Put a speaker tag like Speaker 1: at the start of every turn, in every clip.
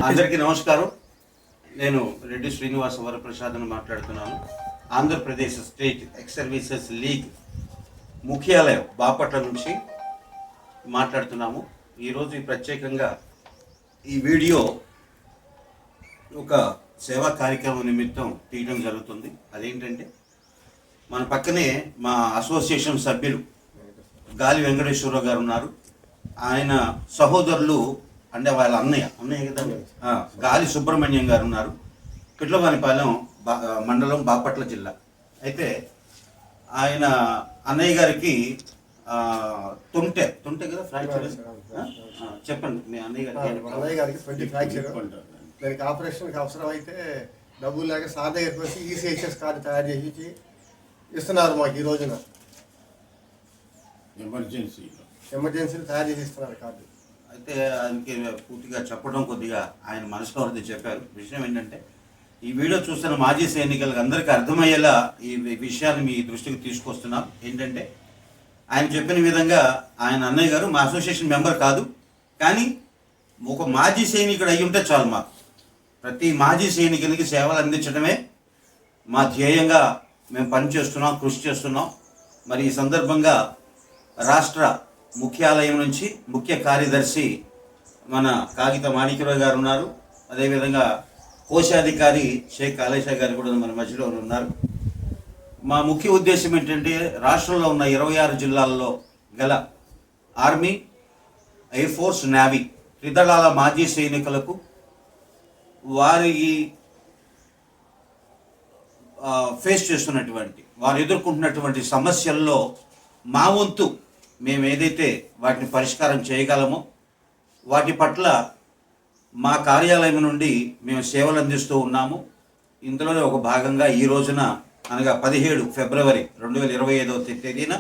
Speaker 1: అందరికీ నమస్కారం. నేను రెడ్డి శ్రీనివాస వరప్రసాద్ని మాట్లాడుతున్నాను. Andhra Pradesh state ex services league ముఖ్యాలయం బాపట్ల నుంచి మాట్లాడుతున్నాము. ఈరోజు ప్రత్యేకంగా ఈ వీడియో ఒక సేవా కార్యక్రమం నిమిత్తం తీయడం జరుగుతుంది. అదేంటంటే మన పక్కనే మా అసోసియేషన్ సభ్యులు గాలి వెంకటేశ్వరరావు గారు ఉన్నారు. ఆయన సహోదరులు అంటే వాళ్ళ అన్నయ్య కదా గాలి సుబ్రహ్మణ్యం గారు ఉన్నారు. పిట్లవానిపాలెం మండలం బాపట్ల జిల్లా. అయితే ఆయన అన్నయ్య గారికి తుంటె కదా ఫ్రాక్చర్. చెప్పండి మీ
Speaker 2: అన్నయ్య గారికి 20 ఫ్రాక్చర్. దానికి ఆపరేషన్కి అవసరం అయితే డబ్బులు లేక సార్ దగ్గరికి వచ్చి ఈసీహెచ్ఎస్ కార్డు తయారు చేసి ఇస్తున్నారు మాకు ఈ రోజున. ఎమర్జెన్సీలు తయారు చేసి ఇస్తున్నారు కార్డు.
Speaker 1: అయితే ఆయనకి పూర్తిగా చెప్పడం కొద్దిగా ఆయన మనసులో వద్ద చెప్పారు. విషయం ఏంటంటే ఈ వీడియో చూస్తున్న మాజీ సైనికులకు అందరికీ అర్థమయ్యేలా ఈ విషయాన్ని మీ దృష్టికి తీసుకొస్తున్నాం. ఏంటంటే ఆయన చెప్పిన విధంగా ఆయన అన్నయ్య గారు మా అసోసియేషన్ మెంబర్ కాదు, కానీ ఒక మాజీ సైనికుడు అయ్యి ఉంటే చాలు. మాకు ప్రతి మాజీ సైనికునికి సేవలు అందించడమే మా ధ్యేయంగా మేము పనిచేస్తున్నాం, కృషి చేస్తున్నాం. మరి ఈ సందర్భంగా రాష్ట్ర ముఖ్యాలయం నుంచి ముఖ్య కార్యదర్శి మన కాగిత మాణిక్యరావు గారు ఉన్నారు. అదేవిధంగా కోశాధికారి షేక్ ఆలేషా గారు కూడా మన మధ్యలో ఉన్నారు. మా ముఖ్య ఉద్దేశం ఏంటంటే రాష్ట్రంలో ఉన్న 26 జిల్లాల్లో గల ఆర్మీ, ఎయిర్ ఫోర్స్, నేవీ త్రిదళాల మాజీ సైనికులకు వారి ఫేస్ చేస్తున్నటువంటి వారు ఎదుర్కొంటున్నటువంటి సమస్యల్లో మా వంతు మేము ఏదైతే వాటిని పరిష్కారం చేయగలమో వాటి పట్ల మా కార్యాలయం నుండి మేము సేవలు అందిస్తూ ఉన్నాము. ఇందులోనే ఒక భాగంగా ఈ రోజున అనగా 17 ఫిబ్రవరి 2025 తేదీన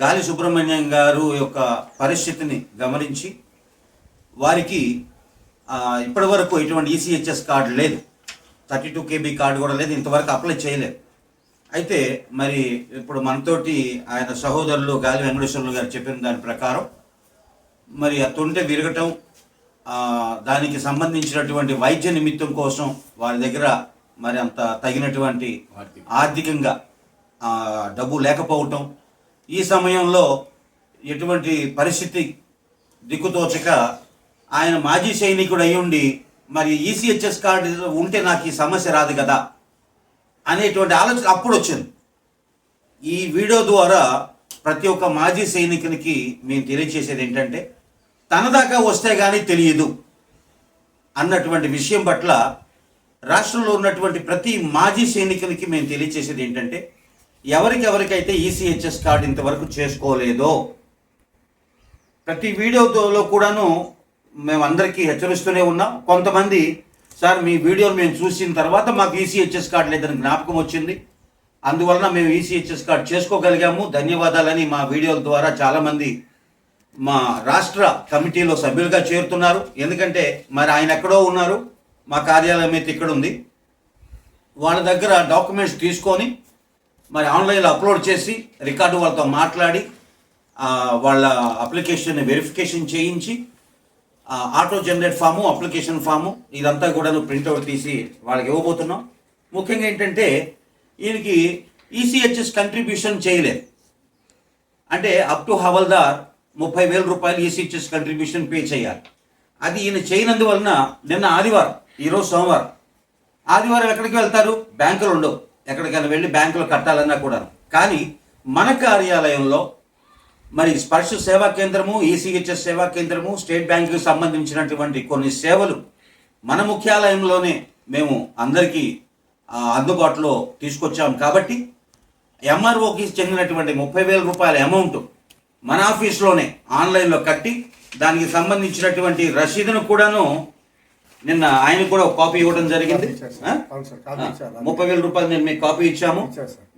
Speaker 1: గాలి సుబ్రహ్మణ్యం గారు యొక్క పరిస్థితిని గమనించి వారికి ఇప్పటి వరకు ఎటువంటి ఈసీహెచ్ఎస్ కార్డు లేదు, 32 KB కార్డు కూడా లేదు, ఇంతవరకు అప్లై చేయలేదు. అయితే మరి ఇప్పుడు మనతోటి ఆయన సహోదరులు గాలి వెంకటేశ్వరులు గారు చెప్పిన దాని ప్రకారం మరి ఆ తుంటె విరగటం, దానికి సంబంధించినటువంటి వైద్య నిమిత్తం కోసం వారి దగ్గర మరి అంత తగినటువంటి ఆర్థికంగా డబ్బు లేకపోవటం, ఈ సమయంలో ఎటువంటి పరిస్థితి దిక్కుతోచక ఆయన మాజీ సైనికుడు అయ్యుండి మరి ఈసీహెచ్ఎస్ కార్డు ఉంటే నాకు ఈ సమస్య రాదు కదా అనేటువంటి ఆలోచన అప్పుడు వచ్చింది. ఈ వీడియో ద్వారా ప్రతి ఒక్క మాజీ సైనికునికి మేము తెలియజేసేది ఏంటంటే తన దాకా వస్తే కానీ తెలియదు అన్నటువంటి విషయం పట్ల రాష్ట్రంలో ఉన్నటువంటి ప్రతి మాజీ సైనికునికి మేము తెలియజేసేది ఏంటంటే ఎవరికైతే ఈసీహెచ్ఎస్ కార్డు ఇంతవరకు చేసుకోలేదో ప్రతి వీడియోలో కూడాను మేము అందరికీ హెచ్చరిస్తూనే ఉన్నాం. కొంతమంది సార్ మీ వీడియోలు మేము చూసిన తర్వాత మాకు ఈసీహెచ్ఎస్ కార్డు లేదని జ్ఞాపకం వచ్చింది, అందువలన మేము ఈసీహెచ్ఎస్ కార్డు చేసుకోగలిగాము, ధన్యవాదాలని మా వీడియోల ద్వారా చాలామంది మా రాష్ట్ర కమిటీలో సభ్యులుగా చేరుతున్నారు. ఎందుకంటే మరి ఆయన ఎక్కడో ఉన్నారు, మా కార్యాలయం అయితే ఇక్కడ ఉంది. వాళ్ళ దగ్గర డాక్యుమెంట్స్ తీసుకొని మరి ఆన్లైన్లో అప్లోడ్ చేసి రికార్డు వాళ్ళతో మాట్లాడి వాళ్ళ అప్లికేషన్ వెరిఫికేషన్ చేయించి auto generate form, application form ఇదంతా కూడా ప్రింట్అవుట్ తీసి వాళ్ళకి ఇవ్వబోతున్నాం. ముఖ్యంగా ఏంటంటే ఈయనకి ఈసీహెచ్ఎస్ కంట్రిబ్యూషన్ చేయలేదు, అంటే అప్ టు హవల్దార్ 30,000 రూపాయలు ఈసీహెచ్ఎస్ కంట్రిబ్యూషన్ పే చేయాలి. అది ఈయన చేయనందువలన నిన్న ఆదివారం, ఈరోజు సోమవారం, ఆదివారం ఎక్కడికి వెళ్తారు? బ్యాంకులు ఉండవు, ఎక్కడికైనా వెళ్ళి బ్యాంకులో కట్టాలన్నా కూడా. కానీ మన కార్యాలయంలో మరి స్పర్శ సేవా కేంద్రము, ఈసీహెచ్ఎస్ సేవా కేంద్రము, స్టేట్ బ్యాంకుకి సంబంధించినటువంటి కొన్ని సేవలు మన ముఖ్యాలయంలోనే మేము అందరికీ అందుబాటులో తీసుకొచ్చాము. కాబట్టి ఎంఆర్ఓకి చెందినటువంటి 30,000 రూపాయల అమౌంట్ మన ఆఫీస్లోనే ఆన్లైన్లో కట్టి దానికి సంబంధించినటువంటి రసీదును కూడాను నిన్న ఆయన కూడా ఒక కాపీ ఇవ్వడం జరిగింది. 30,000 రూపాయలు నేను మీకు కాపీ ఇచ్చాము.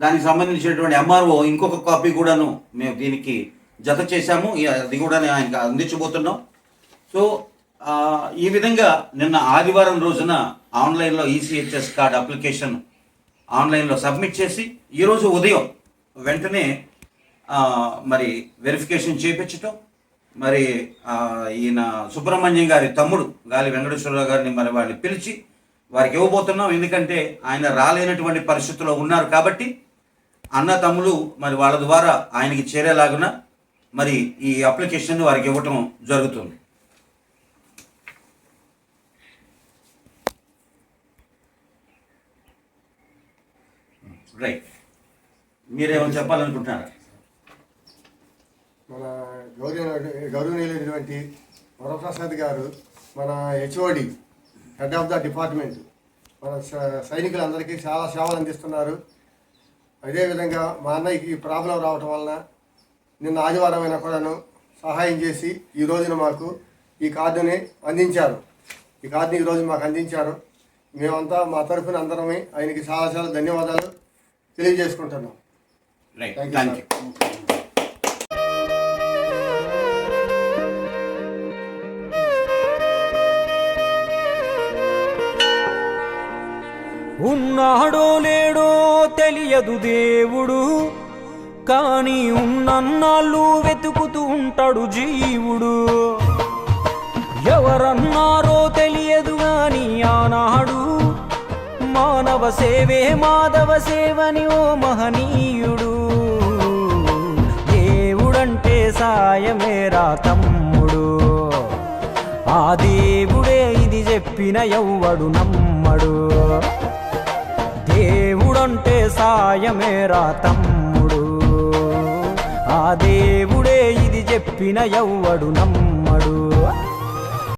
Speaker 1: దానికి సంబంధించినటువంటి ఎంఆర్ఓ ఇంకొక కాపీ కూడాను మేము దీనికి జత చేశాము, అది కూడా ఆయనకు అందించబోతున్నాం. సో ఈ విధంగా నిన్న ఆదివారం రోజున ఆన్లైన్లో ఈసీహెచ్ఎస్ కార్డ్ అప్లికేషన్ ఆన్లైన్లో సబ్మిట్ చేసి ఈరోజు ఉదయం వెంటనే మరి వెరిఫికేషన్ చేయించటం, మరి ఈయన సుబ్రహ్మణ్యం గారి తమ్ముడు గాలి వెంకటేశ్వరరావు గారిని మరి వారిని పిలిచి వారికి ఇవ్వబోతున్నాం. ఎందుకంటే ఆయన రాలేనటువంటి పరిస్థితుల్లో ఉన్నారు కాబట్టి అన్న తమ్ముడు మరి వాళ్ళ ద్వారా ఆయనకి చేరేలాగున మరి ఈ అప్లికేషన్ వారికి ఇవ్వటం జరుగుతుంది. రైట్, మీరేమో చెప్పాలనుకుంటున్నారా?
Speaker 2: మన గౌరవనీయులైనటువంటి వరప్రసాద్ గారు, మన HOD head of the department, మన సైనికులందరికీ చాలా సేవలు అందిస్తున్నారు. అదేవిధంగా మా అన్నయ్యకి ప్రాబ్లం రావటం వలన నిన్న ఆదివారం అయినా కూడాను సహాయం చేసి ఈ రోజున మాకు ఈ కార్డుని అందించారు. ఈ కార్డుని ఈరోజు మాకు అందించారు. మేమంతా మా తరఫున అందరమే ఆయనకి చాలా చాలా ధన్యవాదాలు తెలియజేసుకుంటున్నాం.
Speaker 1: Thank you.
Speaker 3: ఉన్నాడో లేడో తెలియదు దేవుడు, కానీ ఉన్నన్నాళ్ళు వెతుకుతూ ఉంటాడు జీవుడు. ఎవరన్నారో తెలియదు గాని ఆనాడు మానవ సేవే మాధవ సేవని ఓ మహనీయుడు. దేవుడంటే సాయమేరా తమ్ముడు, ఆ దేవుడే ఇది చెప్పిన ఎవ్వడు నమ్మడు. దేవుడంటే సాయమేరా తమ్ముడు, ఆ దేవుడే ఇది చెప్పిన ఎవ్వడు నమ్మడు.